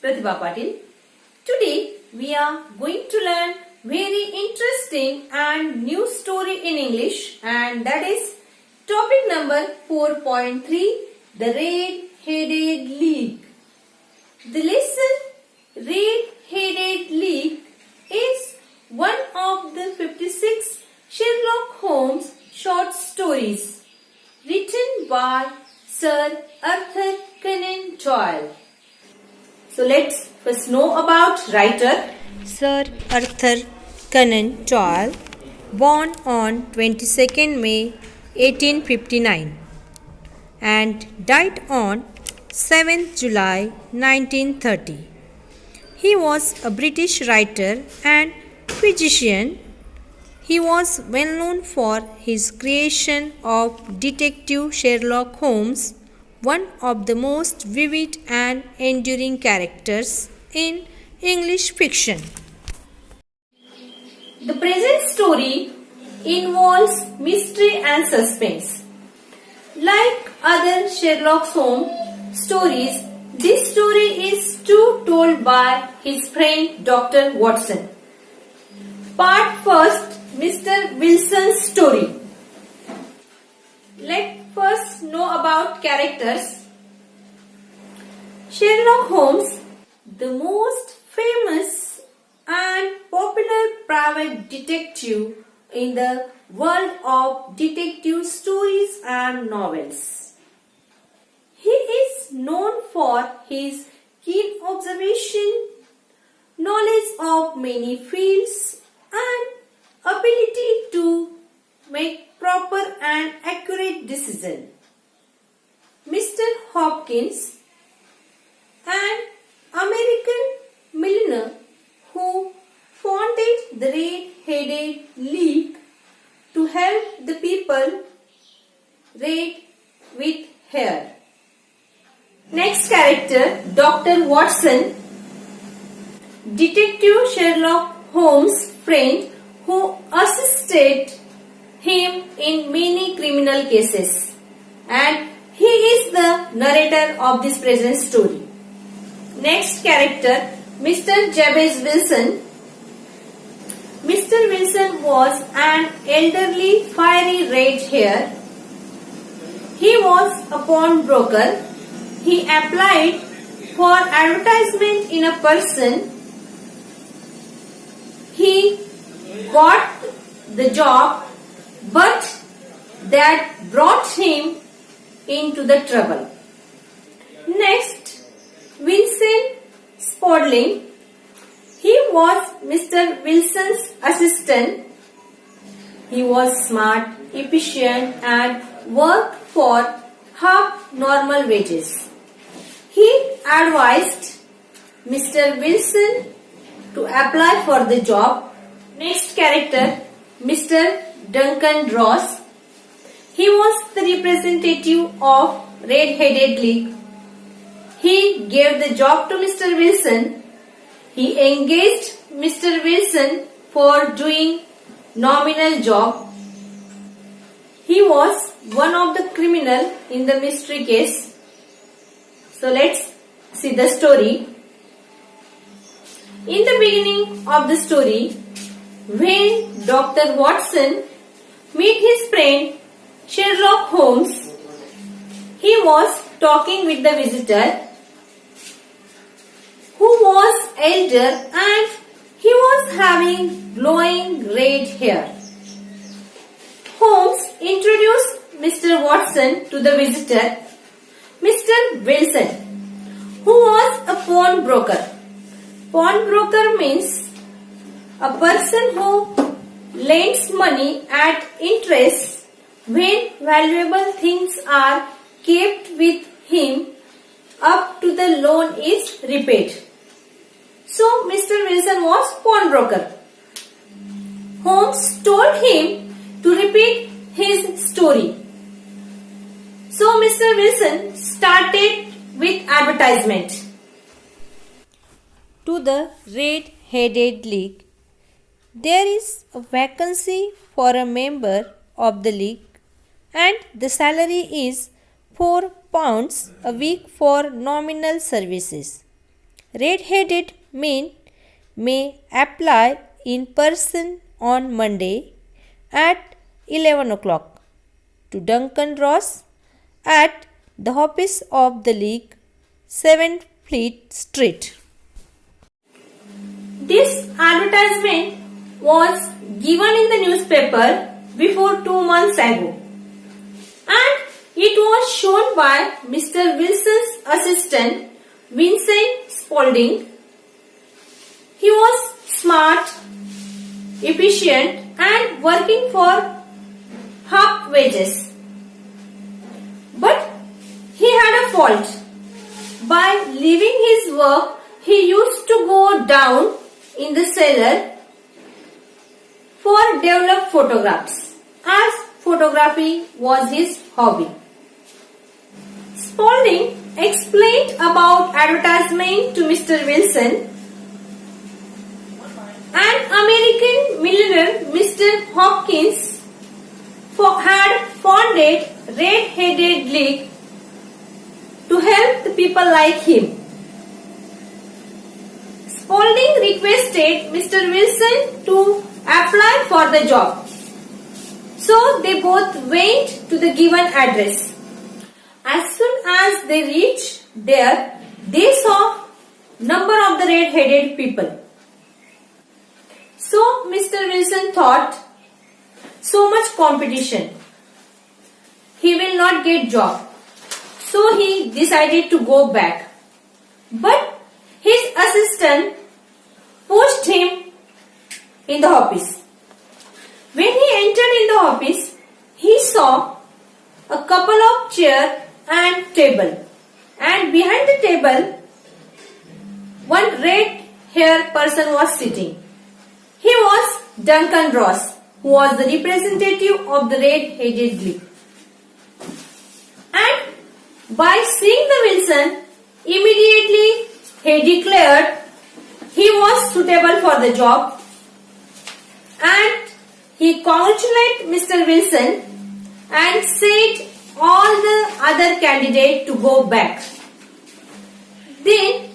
Pratibha Patil. Today we are going to learn very interesting and new story in English, and that is topic number 4.3, the Red-Headed League. The lesson Red-Headed League is one of the 56 Sherlock Holmes short stories written by Sir Arthur Conan Doyle. So let's first know about writer Sir Arthur Conan Doyle, born on 22nd May 1859 and died on 7th July 1930. He was a British writer and physician. He was well known for his creation of Detective Sherlock Holmes, one of the most vivid and enduring characters in English fiction. The present story involves mystery and suspense. Like other Sherlock Holmes stories, this story is too told by his friend Dr. Watson. Part first, Mr. Wilson's story. Let's first know about characters. Sherlock Holmes, the most famous and popular private detective in the world of detective stories and novels. He is known for his keen observation, knowledge of many fields, and ability to make proper and accurate decisions. Mr. Hopkins, an American millionaire who founded the Red-Headed League to help the people red with hair. Next character, Dr. Watson, Detective Sherlock Holmes' friend who assisted him in many criminal cases, and he is the narrator of this present story. Next character, Mr. Jabez Wilson. Mr. Wilson was an elderly fiery red hair. He was a pawnbroker. He applied for advertisement in a person. He got the job, but that brought him into the trouble. Next, Vincent Spaulding. He was Mr. Wilson's assistant. He was smart, efficient, and worked for half normal wages. He advised Mr. Wilson to apply for the job. Next character, Mr. Duncan Ross. He was the representative of Red-Headed League. He gave the job to Mr. Wilson. He engaged Mr. Wilson for doing nominal job. He was one of the criminal in the mystery case. So let's see the story. In the beginning of the story, when Dr. Watson met his friend Sherlock Holmes, he was talking with the visitor who was elder and he was having glowing red hair. Holmes introduced Mr. Watson to the visitor, Mr. Wilson, who was a pawnbroker. Pawnbroker means a person who lends money at interest when valuable things are kept with him up to the loan is repaid. So Mr. Wilson was pawnbroker. Holmes told him to repeat his story. So Mr. Wilson started with advertisement. To the Red-Headed League, there is a vacancy for a member of the league and the salary is £4 a week for nominal services. red-headed men may apply in person on Monday at 11 o'clock to Duncan Ross at the office of the League, 7 Fleet Street. This advertisement was given in the newspaper before 2 months ago, and it was shown by Mr. Wilson's assistant Vincent Spaulding. He was smart, efficient and working for half wages. But he had a fault. By leaving his work, he used to go down in the cellar for developed photographs, as photography was his hobby. Spaulding explained about advertisement to Mr. Wilson. An American millionaire, Mr. Hopkins, had founded Red-Headed League to help the people like him. Spaulding requested Mr. Wilson to apply for the job. So they both went to the given address. As soon as they reached there, they saw number of the red-headed people. So Mr. Wilson thought, so much competition, he will not get job. So he decided to go back. But his assistant pushed him in the office. When he entered in the office, he saw a couple of chairs and table. And behind the table, one red-haired person was sitting. He was Duncan Ross, who was the representative of the Red-Headed League. And by seeing the Wilson, immediately he declared he was suitable for the job, and he congratulated Mr. Wilson and said all the other candidates to go back. Then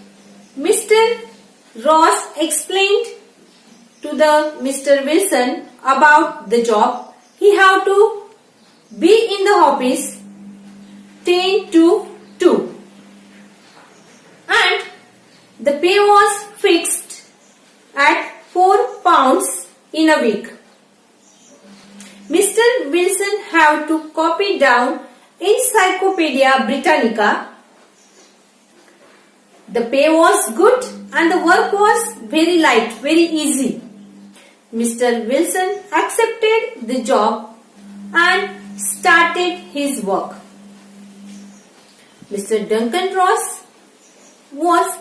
Mr. Ross explained to the Mr. Wilson about the job. He had to be in the office 10 to 2 and the pay was fixed at £4 in a week. Mr. Wilson had to copy down Encyclopedia Britannica. The pay was good and the work was very light, very easy. Mr. Wilson accepted the job and started his work. Mr. Duncan Ross was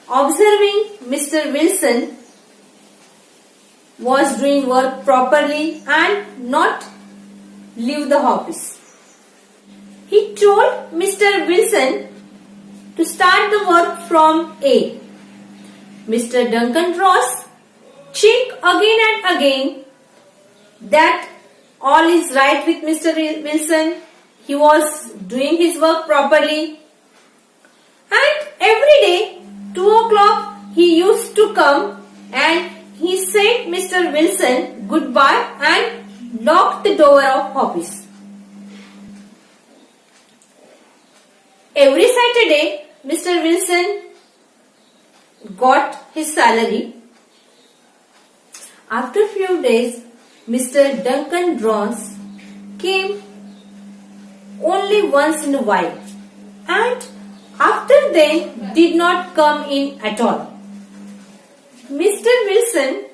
observing Mr. Wilson was doing work properly and not leave the office. He told Mr. Wilson to start the work from A. Mr. Duncan Ross checked again and again that all is right with Mr. Wilson. He was doing his work properly. And every day, 2 o'clock, he used to come and he said Mr. Wilson goodbye and locked the door of office. Every Saturday, Mr. Wilson got his salary. After a few days, Mr. Duncan Ross came only once in a while and after then did not come in at all. Mr. Wilson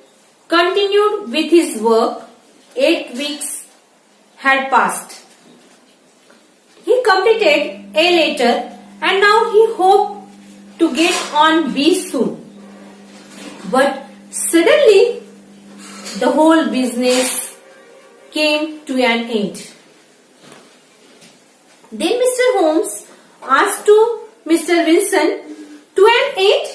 continued with his work. 8 weeks had passed. He completed A later and now he hoped to get on B soon. But suddenly the whole business came to an end. Then Mr. Holmes asked to Mr. Wilson to an end.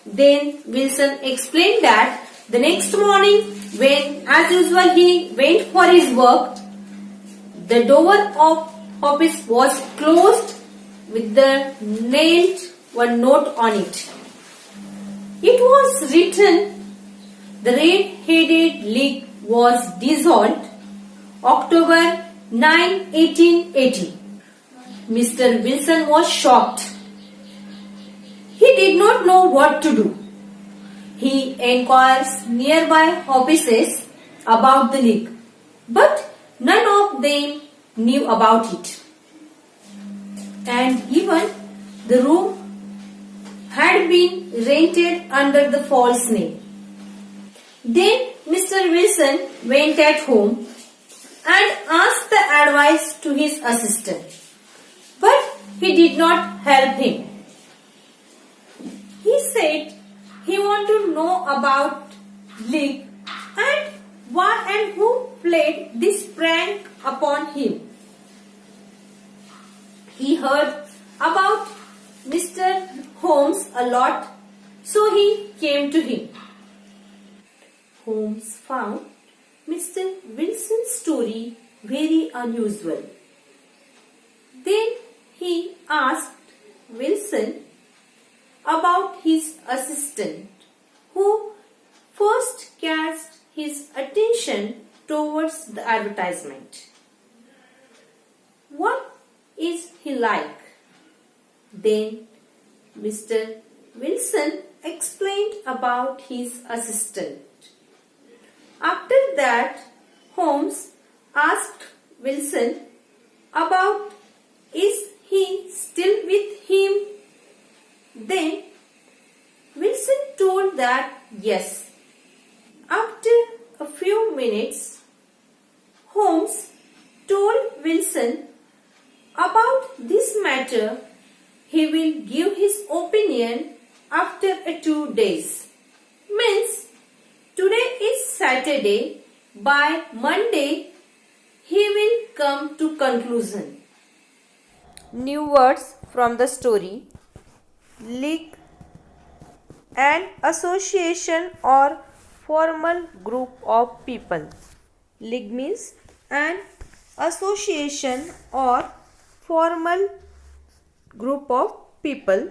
Then Wilson explained that the next morning when as usual he went for his work, the door of office was closed with the nailed one note on it. It was written, "The red-headed league was dissolved October 9, 1880. Mr. Wilson was shocked. He did not know what to do. He inquired nearby offices about the league, but none of them knew about it. And even the room had been rented under the false name. Then Mr. Wilson went at home and asked the advice to his assistant, but he did not help him. He said he wanted to know about league and why and who played this prank upon him. He heard about Mr. Holmes a lot, so he came to him. Holmes found Mr. Wilson's story very unusual. Then he asked Wilson about his assistant, who first cast his attention towards the advertisement. What is he like? Then Mr. Wilson explained about his assistant. After that, Holmes asked Wilson about is he still with him? Then Wilson told that yes. After a few minutes, Holmes told Wilson about this matter. He will give his opinion after 2 days. Means today is Saturday. By Monday, he will come to conclusion. New words from the story. League, an association or formal group of people. League means an association or formal group of people.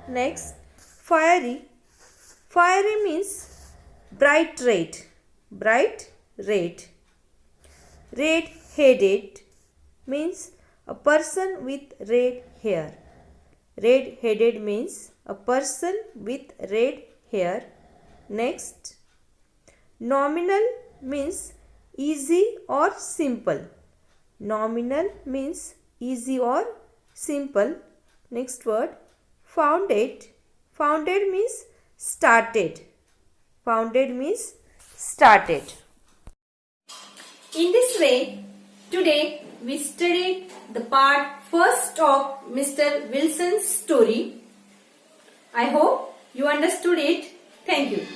Next, fiery. Fiery means bright red. Bright red. Red-headed means a person with red hair. Red-headed means a person with red hair. Next, nominal means easy or simple. Nominal means easy or simple. Next word, founded. Founded means started. Founded means started. In this way, today we studied the part first of Mr. Wilson's story. I hope you understood it. Thank you.